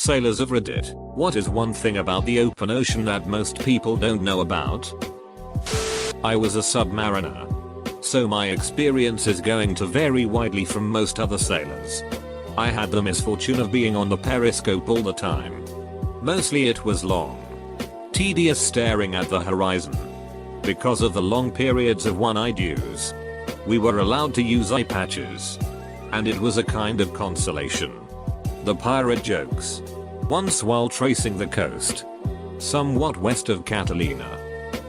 Sailors of Reddit, what is one thing about the open ocean that most people don't know about? I was a submariner, so my experience is going to vary widely from most other sailors. I had the misfortune of being on the periscope all the time. Mostly it was long, tedious staring at the horizon. Because of the long periods of one-eyed use, we were allowed to use eye patches, and it was a kind of consolation. The pirate jokes. Once while tracing the coast, somewhat west of Catalina,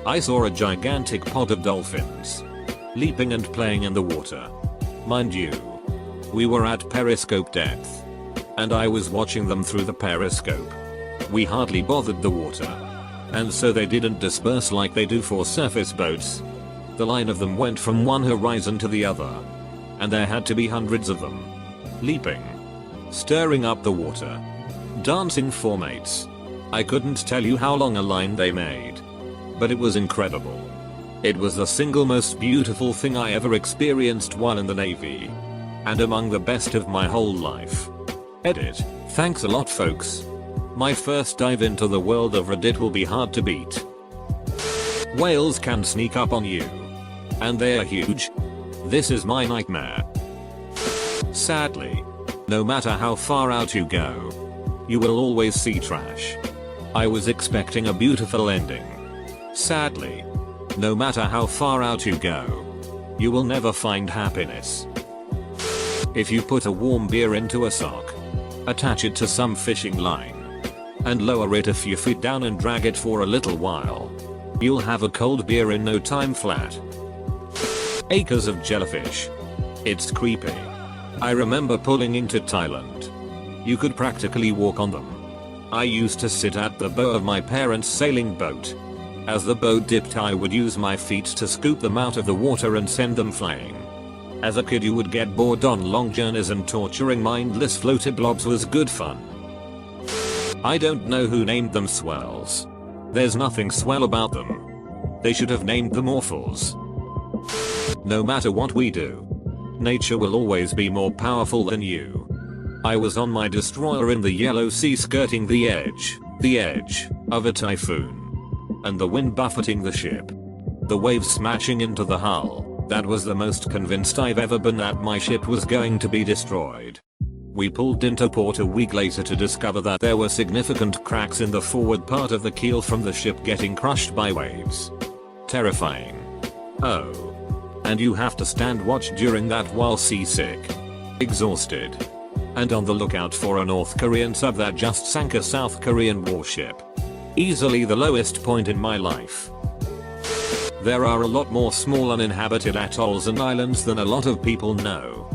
I saw a gigantic pod of dolphins, leaping and playing in the water. Mind you, we were at periscope depth, and I was watching them through the periscope. We hardly bothered the water, and so they didn't disperse like they do for surface boats. The line of them went from one horizon to the other, and there had to be hundreds of them, leaping, stirring up the water, dancing for mates. I couldn't tell you how long a line they made, but it was incredible. It was the single most beautiful thing I ever experienced while in the Navy, and among the best of my whole life. Edit. Thanks a lot, folks. My first dive into the world of Reddit will be hard to beat. Whales can sneak up on you, and they are huge. This is my nightmare. Sadly, no matter how far out you go, you will always see trash. I was expecting a beautiful ending. Sadly, no matter how far out you go, you will never find happiness. If you put a warm beer into a sock, attach it to some fishing line, and lower it a few feet down and drag it for a little while, you'll have a cold beer in no time flat. Acres of jellyfish. It's creepy. I remember pulling into Thailand. You could practically walk on them. I used to sit at the bow of my parents' sailing boat. As the boat dipped, I would use my feet to scoop them out of the water and send them flying. As a kid, you would get bored on long journeys, and torturing mindless floaty blobs was good fun. I don't know who named them swells. There's nothing swell about them. They should have named them awfuls. No matter what we do, nature will always be more powerful than you. I was on my destroyer in the Yellow Sea, skirting the edge of a typhoon, and the wind buffeting the ship, the waves smashing into the hull. That was the most convinced I've ever been that my ship was going to be destroyed. We pulled into port a week later to discover that there were significant cracks in the forward part of the keel from the ship getting crushed by waves. Terrifying. Oh. And you have to stand watch during that while seasick, exhausted, and on the lookout for a North Korean sub that just sank a South Korean warship. Easily the lowest point in my life. There are a lot more small uninhabited atolls and islands than a lot of people know.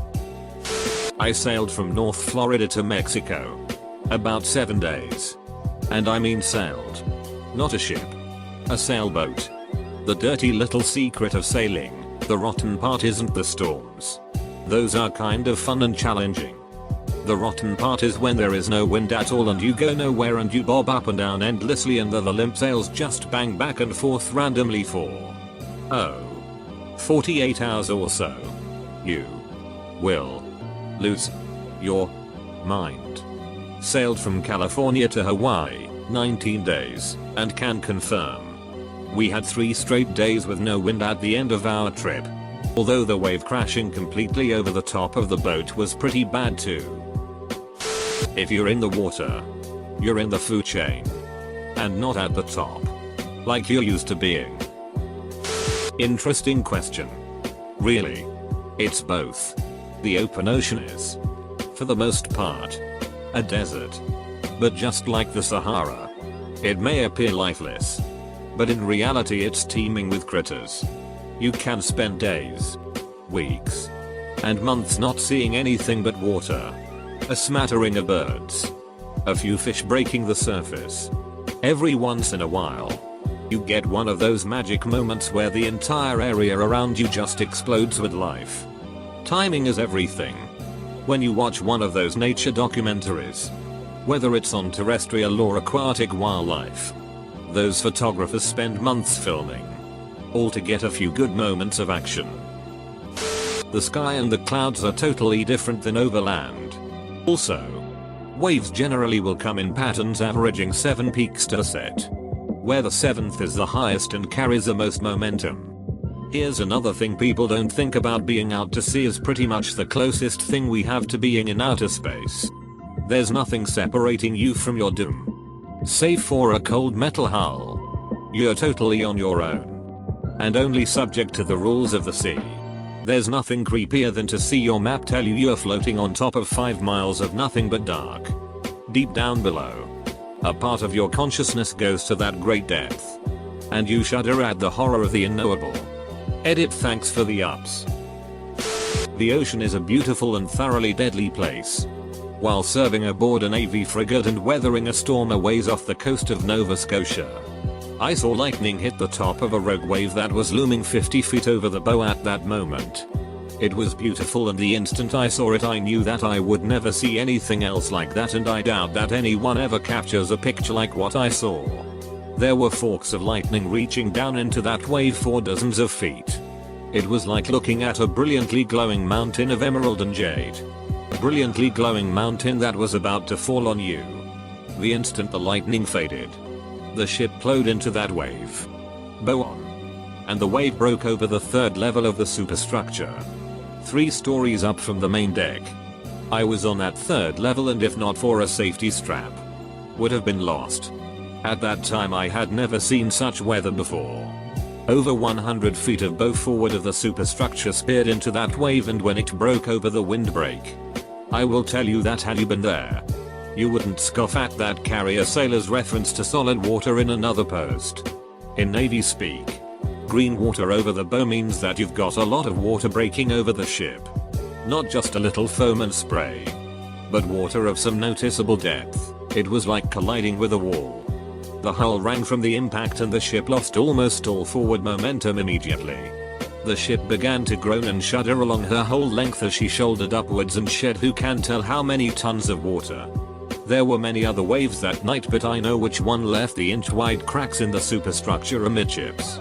I sailed from North Florida to Mexico. About 7 days. And I mean sailed. Not a ship. A sailboat. The dirty little secret of sailing. The rotten part isn't the storms. Those are kind of fun and challenging. The rotten part is when there is no wind at all and you go nowhere and you bob up and down endlessly and the limp sails just bang back and forth randomly for 48 hours or so. You will lose your mind. Sailed from California to Hawaii, 19 days, and can confirm. We had 3 straight days with no wind at the end of our trip. Although the wave crashing completely over the top of the boat was pretty bad too. If you're in the water, you're in the food chain, and not at the top, like you're used to being. Interesting question. Really? It's both. The open ocean is, for the most part, a desert. But just like the Sahara, it may appear lifeless, but in reality it's teeming with critters. You can spend days, weeks, and months not seeing anything but water. A smattering of birds. A few fish breaking the surface. Every once in a while, you get one of those magic moments where the entire area around you just explodes with life. Timing is everything. When you watch one of those nature documentaries, whether it's on terrestrial or aquatic wildlife, those photographers spend months filming, all to get a few good moments of action. The sky and the clouds are totally different than over land. Also, Waves generally will come in patterns averaging 7 peaks to a set, where the 7th is the highest and carries the most momentum. Here's another thing people don't think about: being out to sea is pretty much the closest thing we have to being in outer space. There's nothing separating you from your doom. Save for a cold metal hull. You're totally on your own, and only subject to the rules of the sea. There's nothing creepier than to see your map tell you you're floating on top of 5 miles of nothing but dark. Deep down below, a part of your consciousness goes to that great depth, and you shudder at the horror of the unknowable. Edit. Thanks for the ups. The ocean is a beautiful and thoroughly deadly place. While serving aboard an AV frigate and weathering a storm a ways off the coast of Nova Scotia, I saw lightning hit the top of a rogue wave that was looming 50 feet over the bow at that moment. It was beautiful, and the instant I saw it I knew that I would never see anything else like that, and I doubt that anyone ever captures a picture like what I saw. There were forks of lightning reaching down into that wave for dozens of feet. It was like looking at a brilliantly glowing mountain of emerald and jade. A brilliantly glowing mountain that was about to fall on you. The instant the lightning faded, the ship plowed into that wave. Bow on. And the wave broke over the 3rd level of the superstructure, 3 stories up from the main deck. I was on that 3rd level, and if not for a safety strap, would have been lost. At that time I had never seen such weather before. Over 100 feet of bow forward of the superstructure speared into that wave, and when it broke over the windbreak, I will tell you that had you been there, you wouldn't scoff at that carrier sailor's reference to solid water in another post. In Navy speak, green water over the bow means that you've got a lot of water breaking over the ship. Not just a little foam and spray, but water of some noticeable depth. It was like colliding with a wall. The hull rang from the impact, and the ship lost almost all forward momentum immediately. The ship began to groan and shudder along her whole length as she shouldered upwards and shed who can tell how many tons of water. There were many other waves that night, but I know which one left the inch-wide cracks in the superstructure amidships.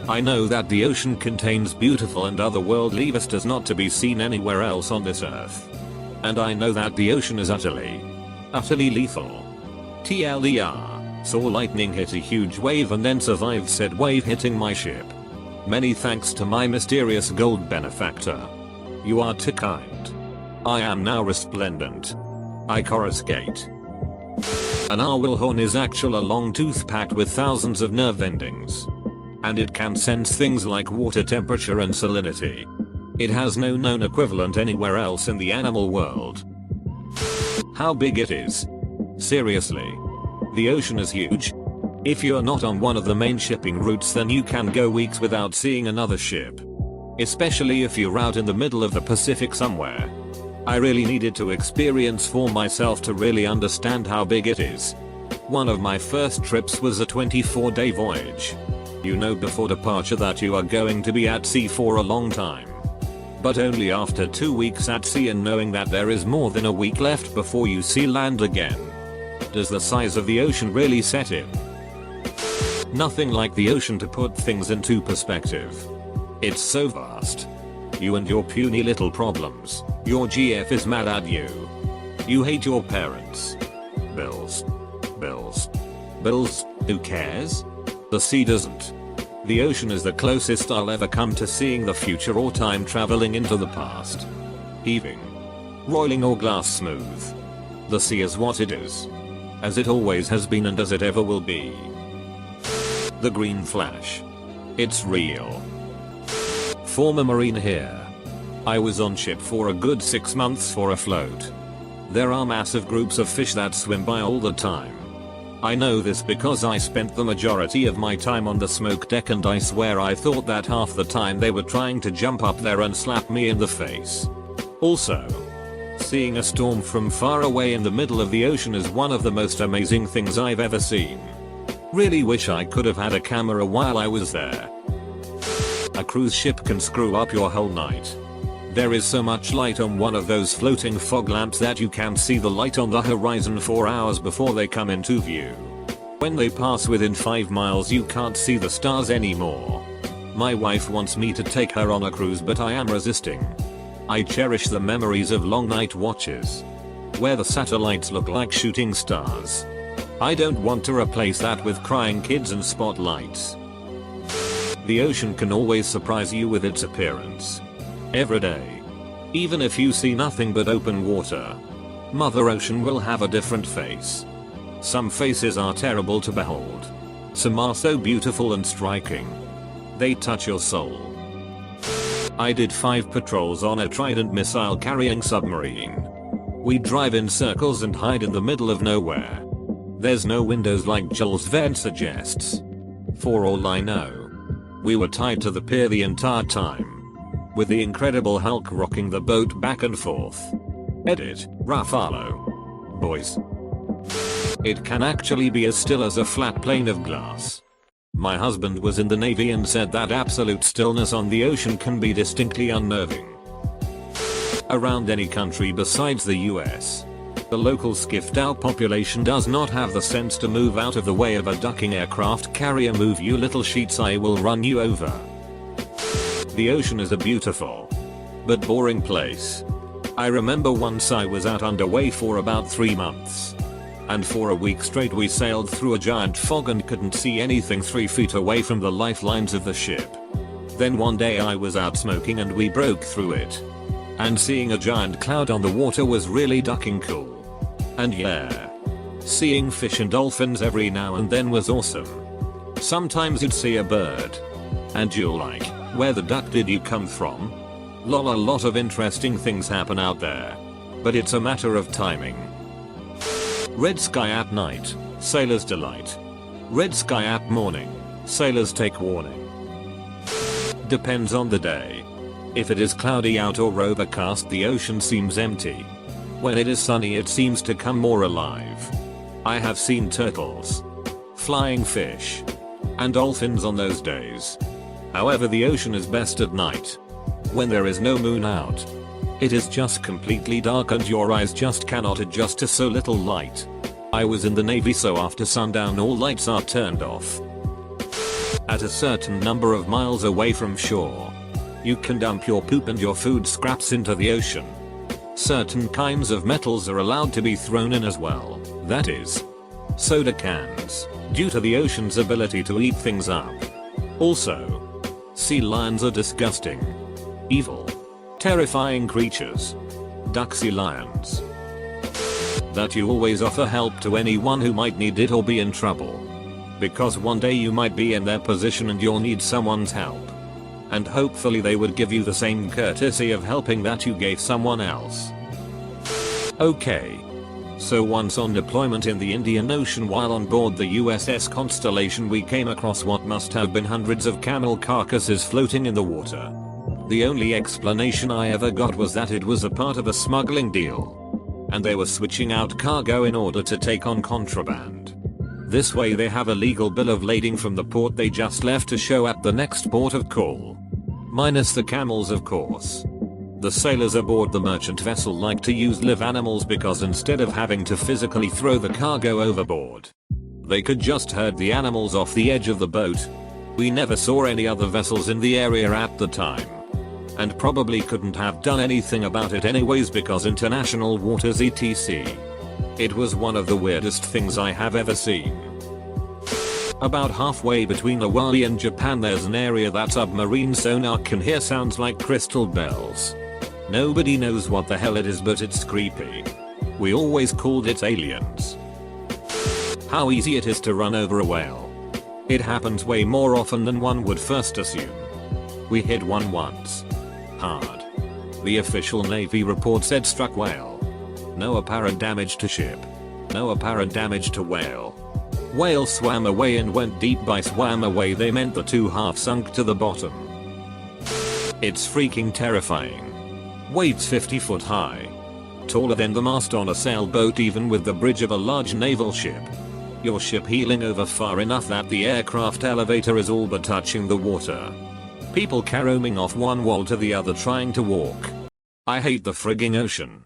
I know that the ocean contains beautiful and otherworldly vistas not to be seen anywhere else on this earth. And I know that the ocean is utterly lethal. TLDR, saw lightning hit a huge wave and then survived said wave hitting my ship. Many thanks to my mysterious gold benefactor. You are too kind. I am now resplendent. I coruscate. An narwhal horn is actually a long tooth packed with thousands of nerve endings. And it can sense things like water temperature and salinity. It has no known equivalent anywhere else in the animal world. How big it is. Seriously. The ocean is huge. If you're not on one of the main shipping routes, then you can go weeks without seeing another ship. Especially if you're out in the middle of the Pacific somewhere. I really needed to experience for myself to really understand how big it is. One of my first trips was a 24-day voyage. You know before departure that you are going to be at sea for a long time. But only after 2 weeks at sea and knowing that there is more than a week left before you see land again, does the size of the ocean really set in. Nothing like the ocean to put things into perspective. It's so vast. You and your puny little problems. Your GF is mad at you. You hate your parents. Bills. Who cares? The sea doesn't. The ocean is the closest I'll ever come to seeing the future or time traveling into the past. Heaving. Roiling or glass smooth. The sea is what it is. As it always has been and as it ever will be. The green flash. It's real. Former Marine here. I was on ship for a good 6 months for a float. There are massive groups of fish that swim by all the time. I know this because I spent the majority of my time on the smoke deck, and I swear I thought that half the time they were trying to jump up there and slap me in the face. Also, seeing a storm from far away in the middle of the ocean is one of the most amazing things I've ever seen. Really wish I could have had a camera while I was there. A cruise ship can screw up your whole night. There is so much light on one of those floating fog lamps that you can see the light on the horizon for hours before they come into view. When they pass within 5 miles you can't see the stars anymore. My wife wants me to take her on a cruise, but I am resisting. I cherish the memories of long night watches. where the satellites look like shooting stars. I don't want to replace that with crying kids and spotlights. The ocean can always surprise you with its appearance. Every day. Even if you see nothing but open water, Mother Ocean will have a different face. Some faces are terrible to behold. Some are so beautiful and striking. They touch your soul. I did 5 patrols on a Trident missile carrying submarine. We drive in circles and hide in the middle of nowhere. There's no windows like Jules Verne suggests. For all I know, we were tied to the pier the entire time, with the Incredible Hulk rocking the boat back and forth. Edit, Ruffalo. Boys. It can actually be as still as a flat plane of glass. My husband was in the Navy and said that absolute stillness on the ocean can be distinctly unnerving. Around any country besides the US, the local skiff dhow population does not have the sense to move out of the way of a ducking aircraft carrier. Move, you little sheets, I will run you over. The ocean is a beautiful but boring place. I remember once I was out underway for about 3 months. And for a week straight we sailed through a giant fog and couldn't see anything 3 feet away from the lifelines of the ship. Then one day I was out smoking and we broke through it. And seeing a giant cloud on the water was really ducking cool. And yeah, seeing fish and dolphins every now and then was awesome. Sometimes you'd see a bird. And you're like, where the duck did you come from? Lol, a lot of interesting things happen out there. But it's a matter of timing. Red sky at night, sailors delight. Red sky at morning, sailors take warning. Depends on the day. If it is cloudy out or overcast, the ocean seems empty. When it is sunny, it seems to come more alive. I have seen turtles, flying fish, and dolphins on those days. However, the ocean is best at night, when there is no moon out. It is just completely dark and your eyes just cannot adjust to so little light. I was in the Navy, so after sundown all lights are turned off. At a certain number of miles away from shore, you can dump your poop and your food scraps into the ocean. Certain kinds of metals are allowed to be thrown in as well, that is, soda cans, due to the ocean's ability to eat things up. Also, sea lions are disgusting, evil, terrifying creatures. Duck sea lions. That you always offer help to anyone who might need it or be in trouble. Because one day you might be in their position and you'll need someone's help. And hopefully they would give you the same courtesy of helping that you gave someone else. Okay. So once on deployment in the Indian Ocean while on board the USS Constellation, we came across what must have been hundreds of camel carcasses floating in the water. The only explanation I ever got was that it was a part of a smuggling deal, and they were switching out cargo in order to take on contraband. This way they have a legal bill of lading from the port they just left to show at the next port of call. Minus the camels, of course. The sailors aboard the merchant vessel like to use live animals because instead of having to physically throw the cargo overboard, they could just herd the animals off the edge of the boat. We never saw any other vessels in the area at the time, and probably couldn't have done anything about it anyways because international waters etc. It was one of the weirdest things I have ever seen. About halfway between Hawaii and Japan there's an area that submarine sonar can hear sounds like crystal bells. Nobody knows what the hell it is, but it's creepy. We always called it aliens. How easy it is to run over a whale. It happens way more often than one would first assume. We hit one once. Hard. The official Navy report said struck whale. No apparent damage to ship. No apparent damage to whale. Whale swam away and went deep. By swam away they meant the two half sunk to the bottom. It's freaking terrifying. Waves 50 foot high. Taller than the mast on a sailboat, even with the bridge of a large naval ship. Your ship heeling over far enough that the aircraft elevator is all but touching the water. People caroming off one wall to the other trying to walk. I hate the frigging ocean.